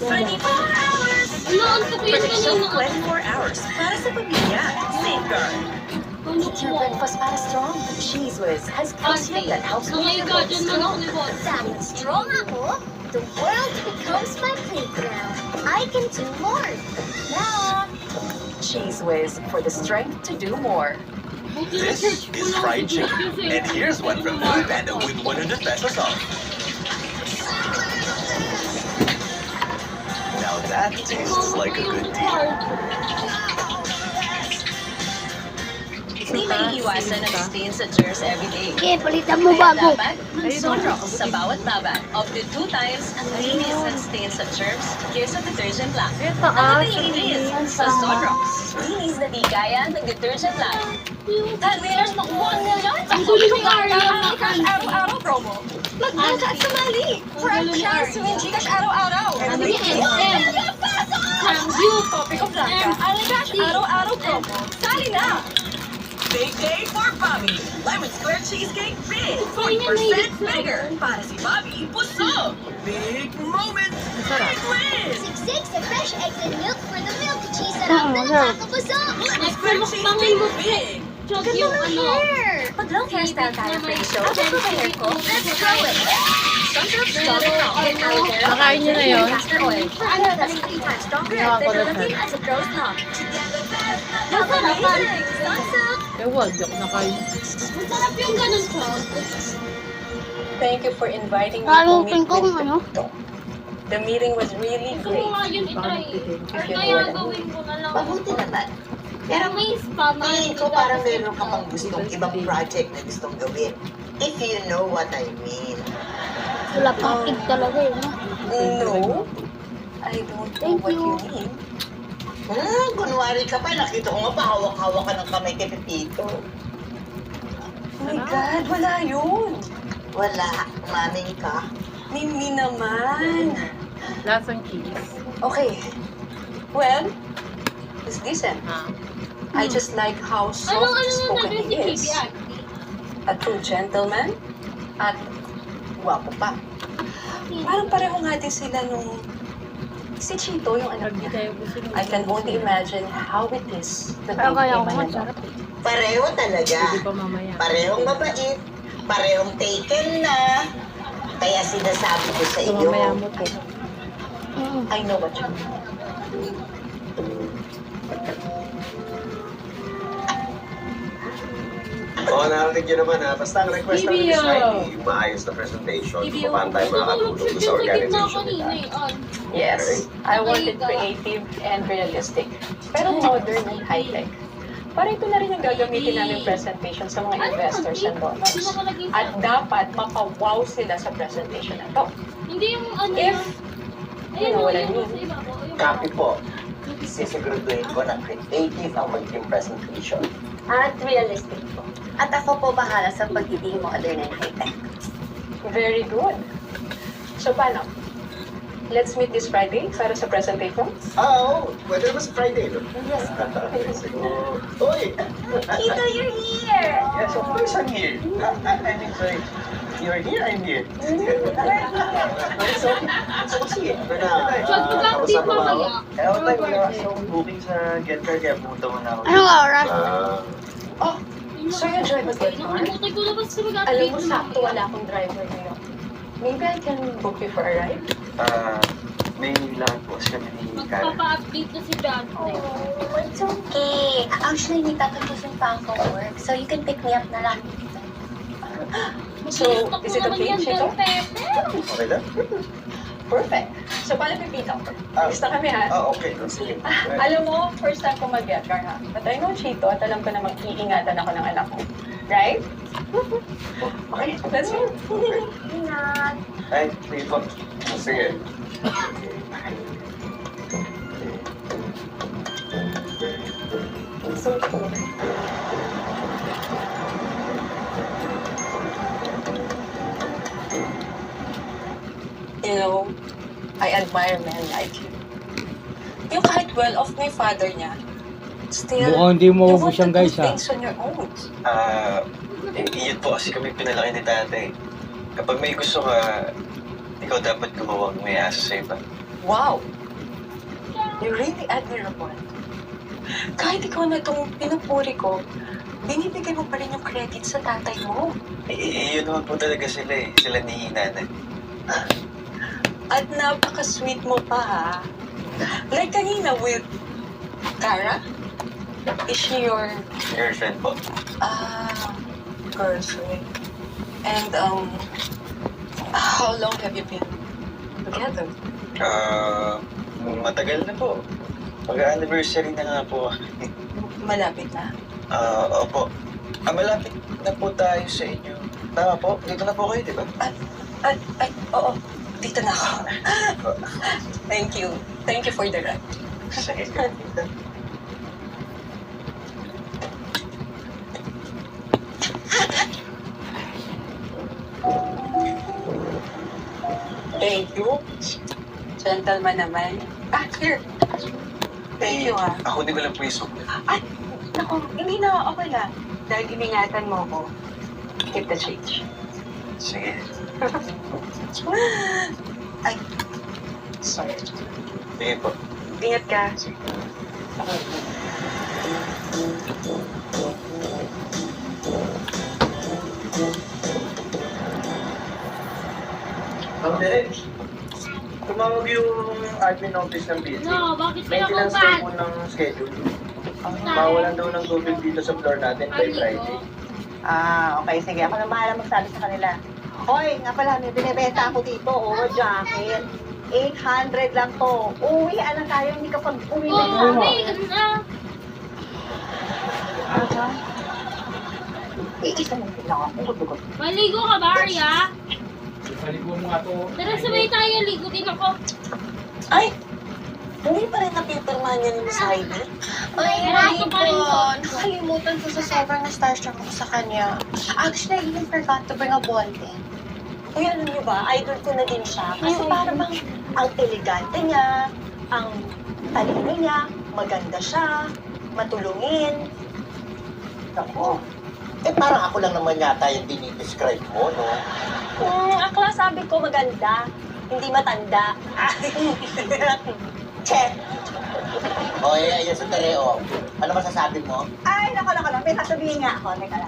24 hours! Inaantok ko yun Protection kanina. 24 hours para sa pamilya. Safeguard. Eat your breakfast para strong. Cheese Whiz has calcium that helps Oh my make your God, bones yun man ako strong. ni Boss. Dahil strong ako, the world becomes my playground. I can do more. Now, Cheese Whiz for the strength to do more. Buti na This church ko is lang fried si chicken. Boss And here's one from Food Panda with 100 pesos off. Now that tastes like a good deal. Hindi may iwasan ang stain sa germs everyday. okay, palitan mo bago. Dapat mag-Sunrox sa bawat laban. Up to 2 times ang linis ng stain sa germs kaysa detergent lang. Ang linis sa Sunrox. Linis na di kaya ng detergent lang. 10 winners ng 1 million sa Ang gulo ni Gcash Arya. araw-araw promo. Magbuka at sumali for a chance to win Gcash araw-araw. Ano With yung 1 SM? million pesos! Cambio. Topic of Blanca. Ang Gcash araw-araw promo. Sali na! Big day for Bobby. Lemon square cheesecake big. 40% bigger. Para si Bobby, busog. Big moment. Big win. Sigsig sa fresh eggs and milk for the milky cheese sarap na nakakabusog. Lemon Next square time, cheesecake mo. big. Chog yung ano. Pag long hairstyle tayo for the show, check ko hair ko. Let's grow it. Sunroof Golden Rocket Aloe Vera. Nakain niyo na yun? Castor oil. Ano, that's 3 times stronger Ginawa at ko better rin looking yan. as it grows long. Masarapan. Sunsilk. Ewan, di ako nakain. Masarap yung ganun chog. Thank you for inviting me Lalo to meet pin ko kung with ano. Tito. The meeting was really Gusto ko great. nga yun itry. Or kaya gawin ko na lang. Mabuti naman. Pero May spam. tingin ko parang meron ka pang gustong ibang project na gustong gawin. If you know what I mean. Wala pang pig talaga eh. No, I don't know Thank what you. you mean. Kunwari ka pa, nakita ko nga pa, hawak-hawak ka ng kamay kay Pepito. Oh my God, wala yun. Wala, umaming ka. Mimi naman. Lasang cheese. Okay. Well, it's decent. Ha? I just like how Anong soft-spoken natin si he Baby is. Ate? A true gentleman. At gwapo pa. Parang pareho nga din sila nung si Chito, yung anak Pag di niya. tayo gusto nyo. I can only imagine how it is that they Kaya became ako an masarap. adult. Pareho talaga. Hindi pa mamaya. Parehong mabait. Parehong taken na. Kaya sinasabi ko sa Ito iyo. mamaya mo po. I know what you mean. Oo, narinig nyo naman ha. Basta ang request namin is Ibio. Friday, maayos na presentation. Ibio. Kung paano tayo Natulog makakatulong siya sa dyan sa gitna organization kanina nila. eh. An. Yes, I want it Nakaiga. creative and realistic. Pero modern and high-tech. Para ito na rin yung gagamitin namin presentation sa mga investors and donors. At dapat mapawaw sila sa presentation na to. Hindi yung ano If, yun. you know what I yung mean. nasa ibabaw, yung- Copy po. Sisiguraduhin ko na creative ang magiging presentation. At realistic po. At ako po bahala sa pagiging modern and high-tech. Very good. So paano? Let's meet this Friday para sa presentation. Oo, pwede naman sa Friday, no? Yes. Sige. Uy! Tito, you're here! Yes, of course I'm here. I mean, sorry. You're here, I'm here. So, sige. Chog, mag-update pa kaya? Kaya ako tayo wala kasi akong booking sa GetCar, kaya pumunta muna ako. Anong oras? Oh, so you drive a Get Car? Nakalimutan ko na ba sa Alam mag-update mo, sakto wala akong driver ngayon. Maybe I can book you for a ride? May lakad po kasi kami ni Karen. Magpapa-update na si John. Oh, it's okay. Actually, may tatapusin pa ako work. So you can pick me up na lang. So, is it okay, Chito? Okay lang? Perfect. So, paano pipito? Alis na kami, ha? Okay. Sige. Alam mo, first time ko mag-get car, ha? But I know Chito at alam ko na mag-iingatan ako ng anak ko. Right? Okay, let's go. Ingat. Ay, sige po. Sige. So cool. You know, I admire men like you. Yung kahit well-off na yung father niya, still, Mukhang hindi mo you ubus want to yan, do guys, ha? things on your own. Yun po kasi kami pinalaki ni tatay. Kapag may gusto ka, ikaw dapat gumawang may asa sa iba. Wow! You're really admirable. Kahit ikaw na itong pinupuri ko, binibigay mo pa rin yung credit sa tatay mo. Yun naman po talaga sila eh. Sila ni nanay. At napaka-sweet mo pa, ha? Like kanina with Tara? Is she your, Girlfriend po. girlfriend? And, how long have you been together? Matagal na po. Mag-anniversary na nga po. Malapit na. Opo. Malapit na po tayo sa inyo. Tama po? Dito na po kayo, di ba? Oo. Dito na ako. Thank you. Thank you for the ride. Sige. Thank you. Gentleman naman. Here. Thank you, ha. Ako din ko lang po yung soup. Naku, hindi na. Okay lang. Dahil iningatan mo ako. Keep the change. Sige. Ay. Sorry. Sige po. Ingat ka. Ang direct. Tumawag yung admin office ng building. No, bakit sila Maintenance kung daw po ng schedule. Mawalan daw ng tubig dito sa floor natin by Friday. Okay, sige. Ako na bahala magsabi sa kanila. Hoy, nga pala, may binibenta ako dito. Jacket. 800 lang to. Uwi, na tayo. Hindi ka pag-uwi na Oo, may Isa mo lang ako. Maligo ka ba, Arya? Maligo mo nga to. Tara, sabay tayo. Ligo din ako. Ay! Hindi pa rin napipirmahan niya ni Miss Heidi. Ay, Marami pa rin to. Nakalimutan ko sa sobrang na-starstruck ako sa kanya. Actually, I even forgot to bring a ball pen. Uy, alam niyo ba, idol ko na din siya. Kasi para bang ang elegante niya, ang talino niya, maganda siya, matulungin. Ako. Parang ako lang naman yata yung dinidescribe mo, no? Akla sabi ko maganda, hindi matanda. Check! O, ayan sa Tereo. Ano masasabi mo? Ay, nako, may sasabihin nga ako. Teka lang.